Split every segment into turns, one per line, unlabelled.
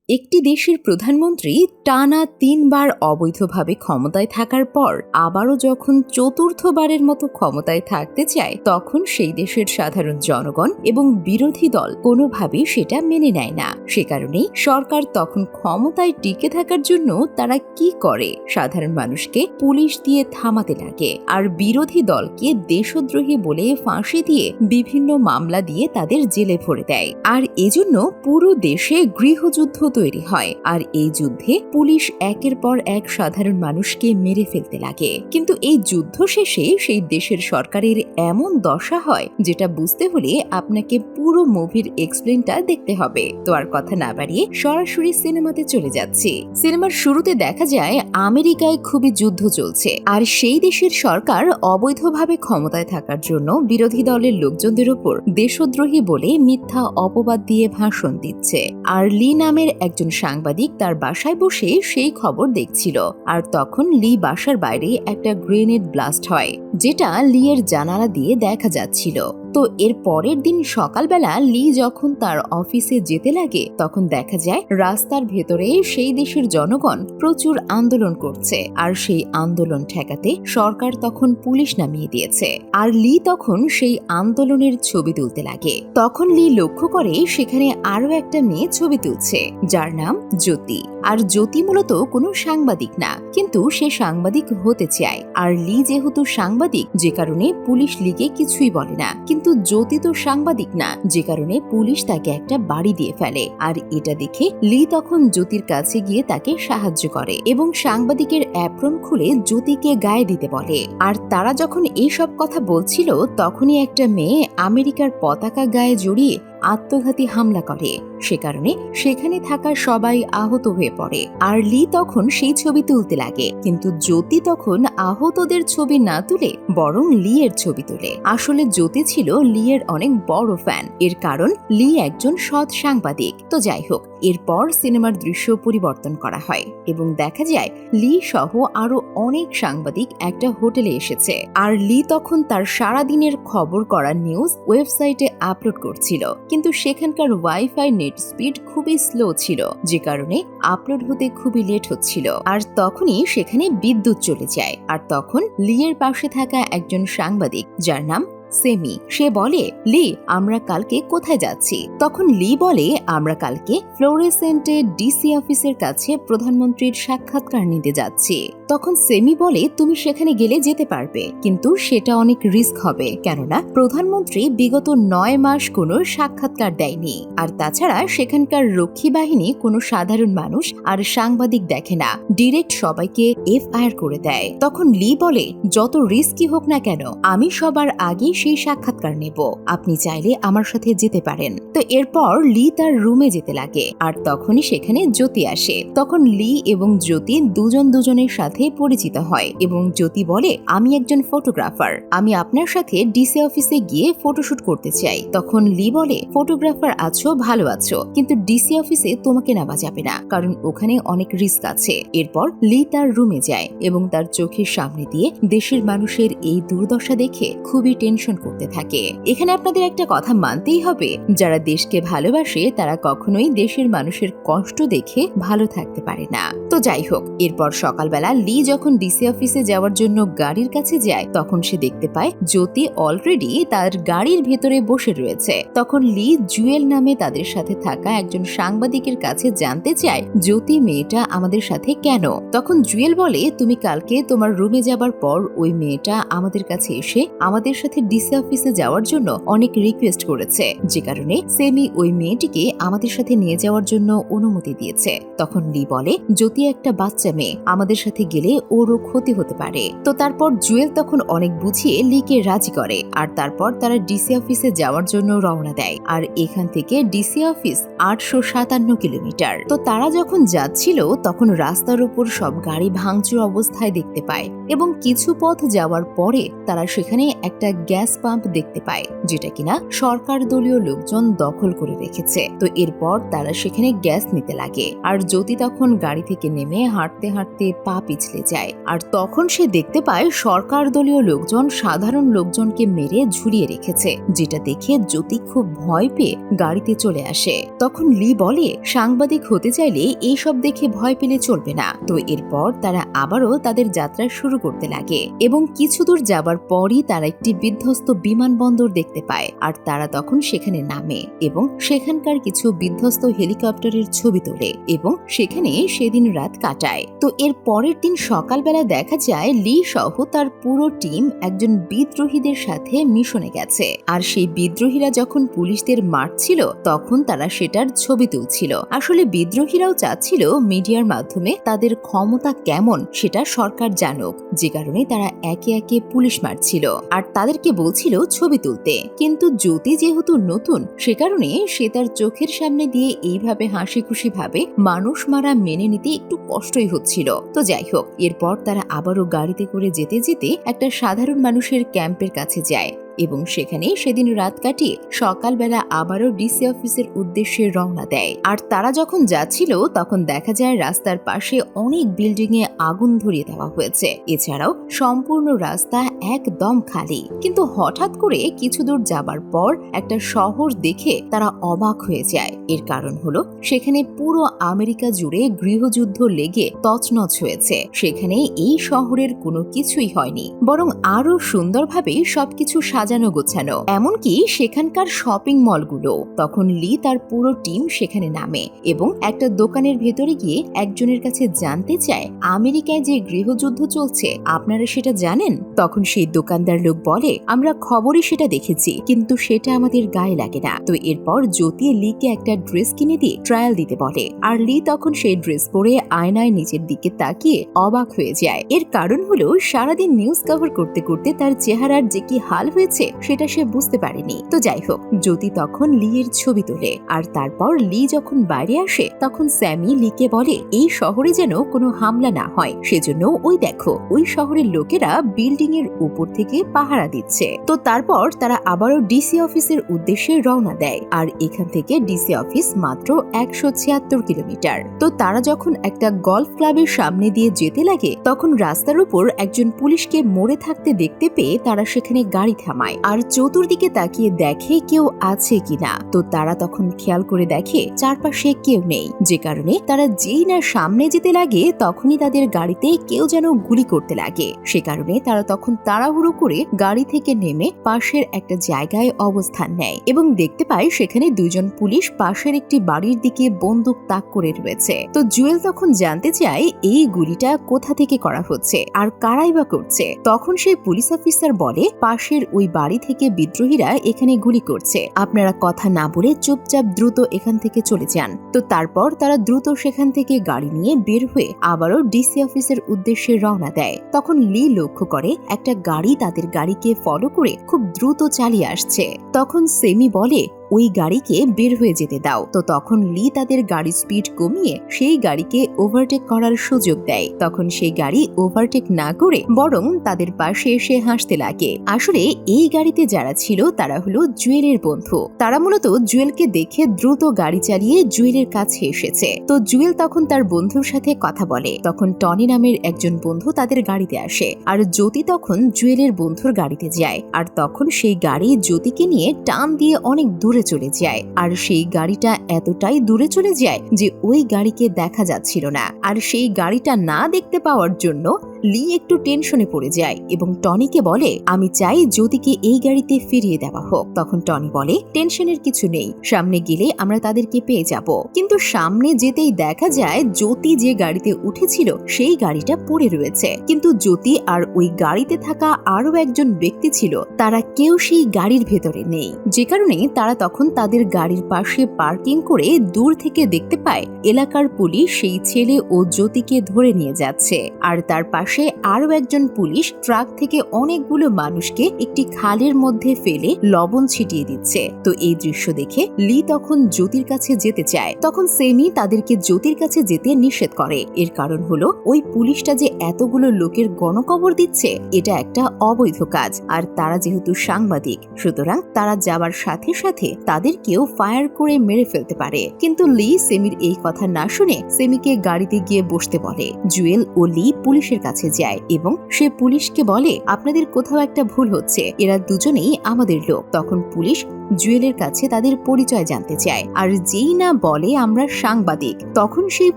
একটি দেশের প্রধানমন্ত্রী টানা ৩ বার অবৈধভাবে ক্ষমতায় থাকার পর আবারও যখন চতুর্থবারের মতো ক্ষমতায় থাকতে চায়, তখন সেই দেশের সাধারণ জনগণ এবং বিরোধী দল কোনোভাবেই সেটা মেনে নেয় না। সে কারণেই সরকার তখন ক্ষমতায় টিকে থাকার জন্য তারা কি করে, সাধারণ মানুষকে পুলিশ দিয়ে থামাতে লাগে আর বিরোধী দলকে দেশদ্রোহী বলে ফাঁসি দিয়ে বিভিন্ন মামলা দিয়ে তাদের জেলে ভরে দেয়। আর এজন্য পুরো দেশে গৃহযুদ্ধ তৈরি হয়। আর এই যুদ্ধে পুলিশ একের পর এক সাধারণ মানুষকে মেরে ফেলতে লাগে। কিন্তু এই যুদ্ধ শেষে সেই দেশের সরকারের এমন দশা হয় যেটা বুঝতে হলে আপনাকে পুরো মুভির এক্সপ্লেনটা দেখতে হবে। তো আর কথা না বাড়িয়ে সরাসরি সিনেমাতে চলে যাচ্ছি। সিনেমার শুরুতে দেখা যায় আমেরিকায় খুবই যুদ্ধ চলছে, আর সেই দেশের সরকার অবৈধভাবে ক্ষমতায় থাকার জন্য বিরোধী দলের লোকজনদের উপর দেশদ্রোহী বলে মিথ্যা অপবাদ দিয়ে ভাষণ দিচ্ছে। আর লি নামের একজন সাংবাদিক তার বাসায় বসে সেই খবর দেখছিল। আর তখন লি বাসার বাইরে একটা গ্রেনেড ব্লাস্ট হয়, যেটা লি এর জানালা দিয়ে দেখা যাচ্ছিল। তো এর পরের দিন সকালবেলা লি যখন তার অফিসে যেতে লাগে, তখন দেখা যায় রাস্তার ভেতরে সেই দেশের জনগণ প্রচুর আন্দোলন করছে। আর সেই আন্দোলন ঠেকাতে সরকার তখন পুলিশ নামিয়ে দিয়েছে। আর লি তখন সেই আন্দোলনের ছবি তুলতে লাগে। তখন লি লক্ষ্য করে সেখানে আরো একটা মেয়ে ছবি তুলছে, যার নাম জ্যোতি। আর জ্যোতি মূলত কোনো সাংবাদিক না, কিন্তু সে সাংবাদিক হতে চায়। আর লি যেহেতু সাংবাদিক, যে কারণে পুলিশ লিকে কিছুই বলে না। কিন্তু জ্যোতি তো সাংবাদিক না, যে কারণে পুলিশ তাকে একটা বাড়ি দিয়ে ফেলে। আর এটা দেখে লি তখন জ্যোতির কাছে গিয়ে তাকে সাহায্য করে এবং সাংবাদিকের অ্যাপ্রন খুলে জ্যোতিকে গায়ে দিতে বলে। আর তারা যখন এইসব কথা বলছিল, তখনই একটা মেয়ে আমেরিকার পতাকা গায়ে জড়িয়ে আত্মঘাতী হামলা করে। সে কারণে সেখানে থাকা সবাই আহত হয়ে পড়ে। আর লি তখন সেই ছবি তুলতে লাগে, কিন্তু জ্যোতি তখন আহতদের ছবি না তুলে বরং লি এর ছবি তোলে। আসলে জ্যোতি ছিল লি এর অনেক বড় ফ্যান, এর কারণ লি একজন সৎ সাংবাদিক। তো যাই হোক, এরপর সিনেমার দৃশ্য পরিবর্তন করা হয় এবং দেখা যায় লি সহ আরো অনেক সাংবাদিক একটা হোটেলে এসেছে। আর লি তখন তার সারাদিনের খবর করা নিউজ ওয়েবসাইটে আপলোড করছিল, কিন্তু সেখানকার ওয়াইফাই নেট স্পিড খুবই স্লো ছিল, যে কারণে আপলোড হতে খুবই লেট হচ্ছিল। আর তখনই সেখানে বিদ্যুৎ চলে যায়। আর তখন লি এর পাশে থাকা একজন সাংবাদিক, যার নাম সেমি, সে বলে, লি আমরা কালকে কোথায় যাচ্ছি? তখন লি বলে, আমরা কালকে ফ্লোরেসেন্টে ডিসি অফিসের কাছে প্রধানমন্ত্রীর সাক্ষাৎকার নিতে যাচ্ছি। তখন সেমি বলে, তুমি সেখানে গেলে যেতে পারবে, কিন্তু সেটা অনেক রিস্ক হবে, কেননা প্রধানমন্ত্রী বিগত 9 মাস কোনো সাক্ষাৎকার দেয়নি। আর তাছাড়া সেখানকার রক্ষী বাহিনী কোনো সাধারণ মানুষ আর সাংবাদিক দেখে না, ডিরেক্ট সবাইকে FIR করে দেয়। তখন লি বলে, যত রিস্কই হোক না কেন, আমি সবার আগে সেই সাক্ষাৎকার নেব, আপনি চাইলে আমার সাথে যেতে পারেন। তো এরপর লি তার রুমে যেতে লাগে। আর তখনই সেখানে জ্যোতি আসে। তখন লি এবং জ্যোতি দুজন দুজনের সাথে পরিচিত হয় এবং জ্যোতি বলে, আমি একজন ফটোগ্রাফার, আমি আপনার সাথে ডিসি অফিসে গিয়ে ফটোশুট করতে চাই। তখন লি বলে, ফটোগ্রাফার আছো, ভালো আছো, কিন্তু ডিসি অফিসে তোমাকে নেওয়া যাবে না, কারণ ওখানে অনেক রিস্ক আছে। এরপর লি তার রুমে যায় এবং তার চোখের সামনে দিয়ে দেশের মানুষের এই দুর্দশা দেখে খুবই টেনশন করতে থাকে। এখানে আপনাদের একটা কথা মানতেই হবে, যারা দেশকে ভালোবাসে তারা কখনোই দেশের মানুষের কষ্ট দেখে ভালো থাকতে পারে না। তো যাই হোক, এরপর সকালবেলা লি যখন ডিসি অফিসে যাওয়ার জন্য গাড়ির কাছে যায়, তখন সে দেখতে পায় জ্যোতি অলরেডি তার গাড়ির ভেতরে বসে রয়েছে। তখন লি জুয়েল নামে তাদের সাথে থাকা একজন সাংবাদিকের কাছে জানতে চায়, জ্যোতি মেয়েটা আমাদের সাথে কেন? তখন জুয়েল বলে, তুমি কালকে তোমার রুমে যাবার পর ওই মেয়েটা আমাদের কাছে এসে আমাদের সাথে ডিসি অফিসে যাওয়ার জন্য অনেক রিকোয়েস্ট করেছে, যে কারণে সেমি ওই মেয়েটিকে আমাদের সাথে নিয়ে যাওয়ার জন্য অনুমতি দিয়েছে। তখন লি বলে, জ্যোতি একটা বাচ্চা মেয়ে, আমাদের সাথে গেলে ওরও ক্ষতি হতে পারে। তো তারপর জুয়েল তখন অনেক বুঝিয়ে লিকে রাজি করে। আর তারপর তারা ডিসি অফিসে যাওয়ার জন্য রওনা দেয়। আর এখান থেকে ডিসি অফিস 857 কিলোমিটার। তো তারা যখন যাচ্ছিল, তখন রাস্তার উপর সব গাড়ি ভাঙচুর অবস্থায় দেখতে পায় এবং কিছু পথ যাওয়ার পরে তারা সেখানে একটা গ্যাস গ্যাস পাম্প দেখতে পায়, যেটা কিনা সরকার দলীয় লোকজন দখল করে রেখেছে। তো এরপর তারা সেখানে গ্যাস নিতে লাগে, আর জ্যোতি তখন গাড়ি থেকে নেমে হাঁটতে হাঁটতে পা পিছলে যায়। আর তখন সে দেখতে পায় সরকার দলীয় লোকজন সাধারণ লোকজনকে মেরে ঝুলিয়ে রেখেছে, যেটা দেখে জ্যোতি খুব ভয় পেয়ে গাড়িতে চলে আসে। তখন লি বলে, সাংবাদিক হতে চাইলে এইসব দেখে ভয় পেলে চলবে না। তো এরপর তারা আবারও তাদের যাত্রা শুরু করতে লাগে এবং কিছু দূর যাবার পরই তারা একটি বিধ্বস্ত বিমানবন্দর দেখতে পায়। আর তারা তখন সেখানে নামে এবং সেখানকার কিছু বিধ্বস্ত হেলিকপ্টারের ছবি তোলে এবং সেখানে সেদিন রাত কাটায়। তো এর পরের দিন সকালবেলা দেখা যায় লি সহ তার পুরো টিম একজন বিদ্রোহীদের সাথে মিশনে গেছে। আর সেই বিদ্রোহীরা যখন পুলিশদের মারছিল তখন তারা সেটার ছবি তুলছিল। আসলে বিদ্রোহীরাও চাচ্ছিল মিডিয়ার মাধ্যমে তাদের ক্ষমতা কেমন সেটা সরকার জানুক, যে কারণে তারা একে একে পুলিশ মারছিল আর তাদেরকে বলছিল ছবি তুলতে। কিন্তু জ্যোতি যেহেতু নতুন, সে কারণে সে তার চোখের সামনে দিয়ে এইভাবে হাসি খুশি ভাবে মানুষ মারা মেনে নিতে একটু কষ্টই হচ্ছিল। তো যাই হোক, এরপর তারা আবারও গাড়িতে করে যেতে যেতে একটা সাধারণ মানুষের ক্যাম্পের কাছে যায় এবং সেখানে সেদিন রাত কাটিয়ে সকালবেলা আবারও ডিসি অফিসের উদ্দেশ্যে রওনা দেয়। আর তারা যখন যাচ্ছিল তখন দেখা যায় রাস্তার পাশে অনেক বিল্ডিং এ আগুন ধরিয়ে দেওয়া হয়েছে। এছাড়াও সম্পূর্ণ রাস্তা একদম খালি। কিন্তু হঠাৎ করে কিছু দূর যাবার পর একটা শহর দেখে তারা অবাক হয়ে যায়। এর কারণ হলো সেখানে পুরো আমেরিকা জুড়ে গৃহযুদ্ধ লেগে তছনছ হয়েছে। সেখানে এই শহরের কোনো কিছুই হয়নি, বরং আরো সুন্দরভাবে সবকিছু সাজানো গোছানো, এমনকি সেখানকার শপিং মলগুলো। তখন লি তার পুরো টিম সেখানে নামে এবং একটা দোকানের ভেতরে গিয়ে একজনের কাছে জানতে চায়, আমেরিকায় যে গৃহযুদ্ধ চলছে আপনারা সেটা জানেন? তখন সেই দোকানদার লোক বলে, আমরা খবরে সেটা দেখেছি, কিন্তু সেটা আমাদের গায়ে লাগে না। তো এরপর জ্যোতি লিকে একটা ড্রেস কিনে দিয়ে ট্রায়াল দিতে বলে, আর লি তখন সেই ড্রেস পরে আয়নায় নিচের দিকে তাকিয়ে অবাক হয়ে যায়। এর কারণ হলো সারাদিন নিউজ কভার করতে করতে তার চেহারার যে কি হাল হয়েছে সেটা সে বুঝতে পারেনি। তো যাই হোক, জ্যোতি তখন লি এর ছবি তোলে। আর তারপর লি যখন বাইরে আসে তখন স্যামি লিকে বলে, এই শহরে যেন কোনো হামলা না হয়, সেজন্য ওই দেখো ওই শহরের লোকেরা বিল্ডিং এর উপর থেকে পাহারা দিচ্ছে। তো তারপর তারা আবারও ডিসি অফিসের উদ্দেশ্যে রওনা দেয়। আর এখান থেকে ডিসি অফিস মাত্র 176 কিলোমিটার। তো তারা যখন একটা গলফ ক্লাবের সামনে দিয়ে যেতে লাগে তখন রাস্তার উপর একজন পুলিশকে মরে থাকতে দেখতে পেয়ে তারা সেখানে গাড়ি থামায় আর চতুর্দিকে তাকিয়ে দেখে কেউ আছে কিনা। তো তারা তখন খেয়াল করে দেখে চারপাশে কেউ নেই, যে কারণে তারা যেই না সামনে যেতে লাগে তখনই তাদের গাড়িতে কেউ যেন গুলি করতে লাগে। সে কারণে তারা তখন তাড়াহুড়ো করে গাড়ি থেকে নেমে পাশের একটা জায়গায় অবস্থান নেয় এবং দেখতে পায় সেখানে দুইজন পুলিশ পাশের একটি বাড়ির দিকে বন্দুক তাক করে রয়েছে। তো জুয়েল তখন জানতে চায় এই গুলিটা কোথা থেকে করা হচ্ছে আর কারাই বা করছে। তখন সেই পুলিশ অফিসার বলে, পাশের ওই বাড়ি থেকে বিদ্রোহীরা এখানে গুলি করছে, আপনারা কথা না বলে চুপচাপ দ্রুত এখান থেকে চলে যান। তো তারপর তারা দ্রুত সেখান থেকে গাড়ি নিয়ে বের হয়ে আবারও ডিসি অফিসের উদ্দেশ্যে রওনা দেয়। তখন লি লক্ষ্য করে একটা গাড়ি তাদের গাড়িকে ফলো করে খুব দ্রুত চালিয়ে আসছে। তখন সেমি বলে, ওই গাড়িকে বের হয়ে যেতে দাও। তো তখন লি তাদের গাড়ির স্পিড কমিয়ে সেই গাড়িকে ওভারটেক করার সুযোগ দেয়। তখন সেই গাড়ি ওভারটেক না করে বরং তাদের পাশে এসে হাসতে লাগে। আসলে এই গাড়িতে যারা ছিল তারা হলো জুয়েলের বন্ধু। তারা মূলত জুয়েলকে দেখে দ্রুত গাড়ি চালিয়ে জুয়েলের কাছে এসেছে। তো জুয়েল তখন তার বন্ধুর সাথে কথা বলে। তখন টনি নামের একজন বন্ধু তাদের গাড়িতে আসে আর জ্যোতি তখন জুয়েলের বন্ধুর গাড়িতে যায়। আর তখন সেই গাড়ি জ্যোতিকে নিয়ে টান দিয়ে অনেক দূরে চলে যায়। আর সেই গাড়িটা এতটাই দূরে চলে যায় যে ওই গাড়িকে দেখা যাচ্ছিল না। আর সেই গাড়িটা না দেখতে পাওয়ার জন্য লি একটু টেনশনে পড়ে যায় এবং টনিকে বলে, আমি চাই জ্যোতিকে এই গাড়িতে ফিরিয়ে দেওয়া হোক। তখন টনি বলে, টেনশনের কিছু নেই, সামনে গেলে আমরা তাদেরকে পেয়ে যাব। কিন্তু সামনে যেতেই দেখা যায় জ্যোতি যে গাড়িতে উঠেছিল সেই গাড়িটা পড়ে রয়েছে। কিন্তু জ্যোতি আর ওই গাড়িতে থাকা আরো একজন ব্যক্তি ছিল, তারা কেউ সেই গাড়ির ভেতরে নেই, যে কারণে তারা তখন তাদের গাড়ির পাশে পার্কিং করে দূর থেকে দেখতে পায় এলাকার পুলিশ সেই ছেলে ও জ্যোতিকে ধরে নিয়ে যাচ্ছে। আর তার পাশে পাশে আরো একজন পুলিশ ট্রাক থেকে অনেকগুলো মানুষকে একটি খালের মধ্যে ফেলে লবণ ছিটিয়ে দিচ্ছে। তো এই দৃশ্য দেখে লি তখন জ্যোতির কাছে যেতে চায়। তখন সেমি তাদেরকে জ্যোতির কাছে যেতে নিষেধ করে। এর কারণ হলো ওই পুলিশটা যে এতগুলো লোকের গণকবর দিচ্ছে এটা একটা অবৈধ কাজ, আর তারা যেহেতু সাংবাদিক সুতরাং তারা যাবার সাথে সাথে তাদেরকেও ফায়ার করে মেরে ফেলতে পারে। কিন্তু লি সেমির এই কথা না শুনে সেমিকে গাড়িতে গিয়ে বসতে বলে। জুয়েল ও লি পুলিশের কাছে যায় এবং সে পুলিশকে বলে, আপনাদের কোথাও একটা ভুল হচ্ছে, এরা দুজনেই আমাদের লোক। তখন পুলিশ জুয়েলের কাছে তাদের পরিচয় জানতে চায়, আর যেই না বলে আমরা সাংবাদিক, তখন সেই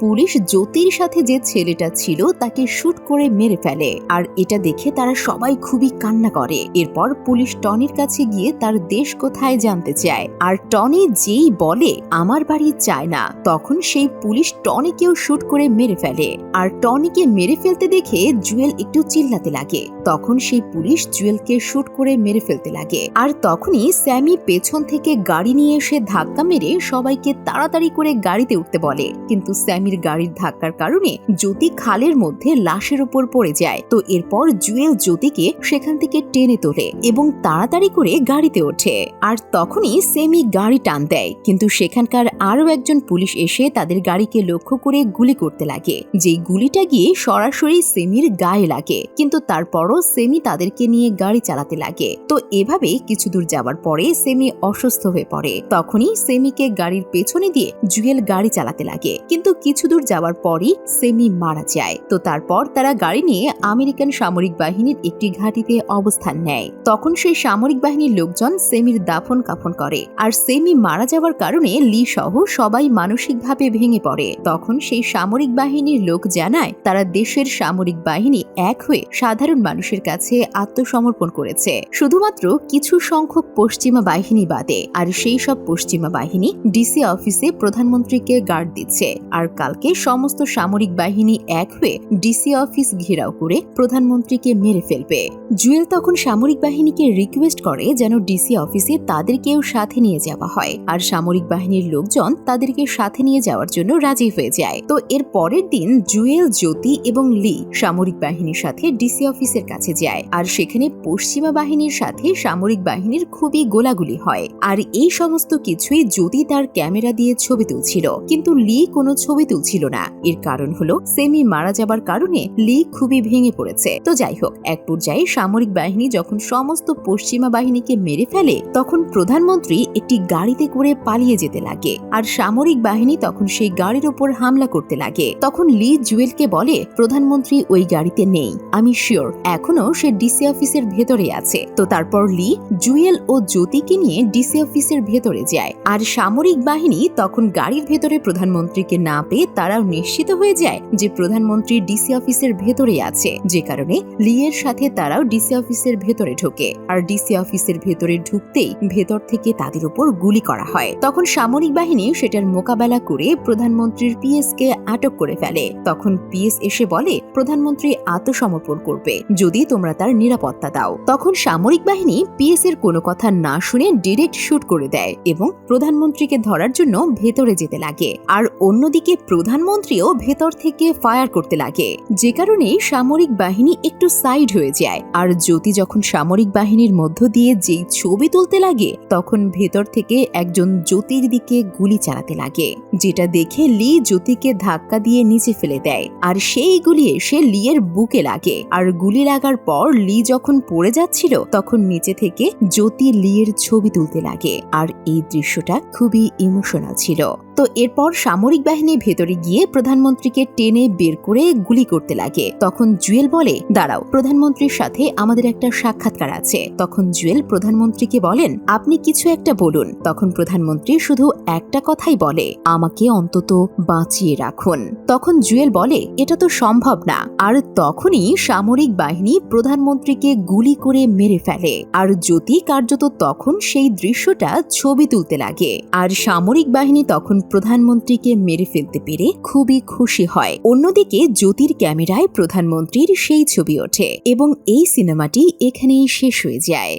পুলিশ জ্যোতির সাথে যে ছেলেটা ছিল তাকে শুট করে মেরে ফেলে। আর এটা দেখে তারা সবাই খুবই কান্না করে। এরপর পুলিশ টনির কাছে গিয়ে তার দেশ কোথায় জানতে চায়, আর টনি যেই বলে আমার বাড়ি চায় না, তখন সেই পুলিশ টনিকেও শুট করে মেরে ফেলে। আর টনিকে মেরে ফেলতে দেখে জুয়েল একটু চিল্লাতে লাগে। তখন সেই পুলিশ জুয়েলকে শুট করে মেরে ফেলতে লাগে। আর তখনই স্যামি পেছন থেকে গাড়ি নিয়ে এসে ধাক্কা মেরে সবাইকে তাড়াতাড়ি করে গাড়িতে উঠতে বলে। কিন্তু স্যামির গাড়ির ধাক্কার কারণে জ্যোতি খালের মধ্যে লাশের উপর পড়ে যায়। তো এরপর জুয়েল জ্যোতিকে সেখান থেকে টেনে তোলে এবং তাড়াতাড়ি করে গাড়িতে ওঠে। আর তখনই সেমি গাড়ি টান দেয়, কিন্তু সেখানকার আরো একজন পুলিশ এসে তাদের গাড়িকে লক্ষ্য করে গুলি করতে লাগে। যেই গুলিটা গিয়ে সরাসরি সেমির গায়ে লাগে, কিন্তু তারপরও সেমি তাদেরকে নিয়ে গাড়ি চালাতে লাগে। তো এভাবে কিছু দূর যাবার পরে সেমি অসুস্থ হয়ে পড়ে। তখনই সেমিকে গাড়ির পেছনে দিয়ে জুয়েল গাড়ি চালাতে লাগে, কিন্তু কিছু দূর যাওয়ার পরই সেমি মারা যায়। তো তারপর তারা গাড়ি নিয়ে আমেরিকান সামরিক বাহিনীর একটি ঘাঁটিতে অবস্থান নেয়। তখন সেই সামরিক বাহিনীর লোকজন সেমির দাফন কাফন করে। আর সেমি মারা যাওয়ার কারণে লি সহ সবাই মানসিকভাবে ভেঙে পড়ে। তখন সেই সামরিক বাহিনীর লোক জানায় তারা দেশের সামরিক বাহিনী এক হয়ে সাধারণ মানুষের কাছে আত্মসমর্পণ করেছে, শুধুমাত্র কিছু সংখ্যক পশ্চিমা বাহিনী বাদে। আর সেই সব পশ্চিমা বাহিনী ডিসি অফিসে প্রধানমন্ত্রীকে গার্ড দিচ্ছে। আর কালকে সমস্ত সামরিক বাহিনী এক হয়ে ডিসি অফিস ঘেরাও করে প্রধানমন্ত্রীকে মেরে ফেলবে। জুয়েল তখন সামরিক বাহিনীকে রিকোয়েস্ট করে যেন ডিসি অফিসে তাদেরকেও সাথে নিয়ে যাওয়া হয়। আর সামরিক বাহিনীর লোকজন তাদেরকে সাথে নিয়ে যাওয়ার জন্য রাজি হয়ে যায়। তো এর পরের দিন জুয়েল, জ্যোতি এবং লি সামরিক বাহিনীর সাথে ডিসি অফিসের কাছে যায়। আর সেখানে পশ্চিমা বাহিনীর সাথে সামরিক বাহিনীর খুবই গোলাগুলি হয়। আর এই সমস্ত কিছুই জ্যোতি তার ক্যামেরা দিয়ে ছবি তুলছিল, কিন্তু লি কোনো ছবি তুলছিল না। এর কারণ হলো সেমি মারা যাবার কারণে লি খুবই ভেঙে পড়েছে। তো যাই হোক, এক পর্যায়ে সামরিক বাহিনী যখন সমস্ত পশ্চিমা বাহিনীকে মেরে ফেলে তখন প্রধানমন্ত্রী একটি গাড়িতে করে পালিয়ে যেতে লাগে। আর সামরিক বাহিনী তখন সেই গাড়ির উপর হামলা করতে লাগে। তখন লি জুয়েলকে বলে, প্রধানমন্ত্রী ওই গাড়িতে নেই, আমি শিওর এখনো সে ডিসি অফিসের ভেতরে আছে। তো তারপর লি জুয়েল ও জ্যোতিকে নিয়ে ডিসি অফিসের ভেতরে যায়। আর সামরিক বাহিনী তখন গাড়ির ভেতরে প্রধানমন্ত্রীকে না পেয়ে তারাও নিশ্চিত হয়ে যায় যে প্রধানমন্ত্রী ডিসি অফিসের ভেতরে আছে, যে কারণে লি এর সাথে তারাও ডিসি অফিসের ভেতরে ঢোকে। আর ডিসি অফিসের ভেতরে ঢুকতেই ভেতর থেকে তাদের উপর গুলি করা হয়। তখন সামরিক বাহিনী সেটার মোকাবেলা করে প্রধানমন্ত্রীর পিএস কে আটক করে ফেলে। তখন পিএস এসে বলে প্রধানমন্ত্রী আত্মসমর্পণ করবে যদি তোমরা তার নিরাপত্তা দাও। তখন সামরিক বাহিনী পিএস এর কোনো কথা না শুনে ডিরেক্ট শুট করে দেয় এবং প্রধানমন্ত্রীকে ধরার জন্য ভেতরে যেতে লাগে। আর অন্যদিকে প্রধানমন্ত্রীও ভেতর থেকে ফায়ার করতে লাগে, যে কারণে সামরিক বাহিনী একটু সাইড হয়ে যায়। আর জ্যোতি যখন সামরিক বাহিনীর মধ্য দিয়ে যেই ছবি তুলতে লাগে তখন ভেতর থেকে একজন জ্যোতির দিকে গুলি চালাতে লাগে, যেটা দেখে লি জ্যোতিকে ধাক্কা দিয়ে নিচে ফেলে দেয়। আর সেই গুলি এসে লি এর বুকে লাগে। আর গুলি লাগার পর লি যখন পড়ে যাচ্ছিল তখন নিচে থেকে জ্যোতি লি এর ছবি তুলতে লাগে। আর এই দৃশ্যটা খুবই ইমোশনাল ছিল। তো এরপর সামরিক বাহিনী ভেতরে গিয়ে প্রধানমন্ত্রীকে টেনে বের করে গুলি করতে লাগে। তখন জুয়েল বলে, দাঁড়াও, প্রধানমন্ত্রীর সাথে আমাদের একটা সাক্ষাৎকার আছে। তখন জুয়েল প্রধানমন্ত্রীকে বলেন, আপনি কিছু একটা বলুন। তখন প্রধানমন্ত্রী শুধু একটা কথাই বলে, আমাকে অন্তত বাঁচিয়ে রাখুন। তখন জুয়েল বলে, এটা তো সম্ভব না। আর তখনই সামরিক বাহিনী প্রধানমন্ত্রীকে গুলি করে মেরে ফেলে। আর জ্যোতি কার্যত তখন সেই দৃশ্যটা ছবি তুলতে লাগে। আর সামরিক বাহিনী তখন প্রধানমন্ত্রীকে মেরে ফেলতে পেরে খুবই খুশি হয়। অন্যদিকে জ্যোতির ক্যামেরায় প্রধানমন্ত্রীর সেই ছবি ওঠে এবং এই সিনেমাটি এখানেই শেষ হয়ে যায়।